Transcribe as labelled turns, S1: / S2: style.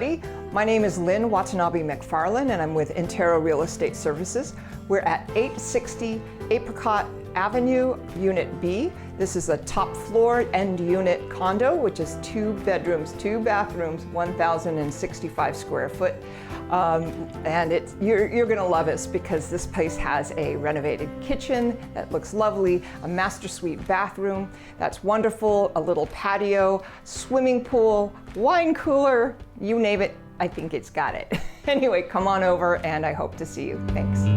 S1: everybody. My name is Lynn Watanabe MacFarlane, and I'm with Intero Real Estate Services. We're at 860 Apricot Avenue Unit B. This is a top floor end unit condo, which is 2 bedrooms, 2 bathrooms, 1,065 square foot. And you're gonna love us because this place has a renovated kitchen that looks lovely, a master suite bathroom that's wonderful, a little patio, swimming pool, wine cooler, you name it, I think it's got it. Anyway, come on over and I hope to see you. Thanks.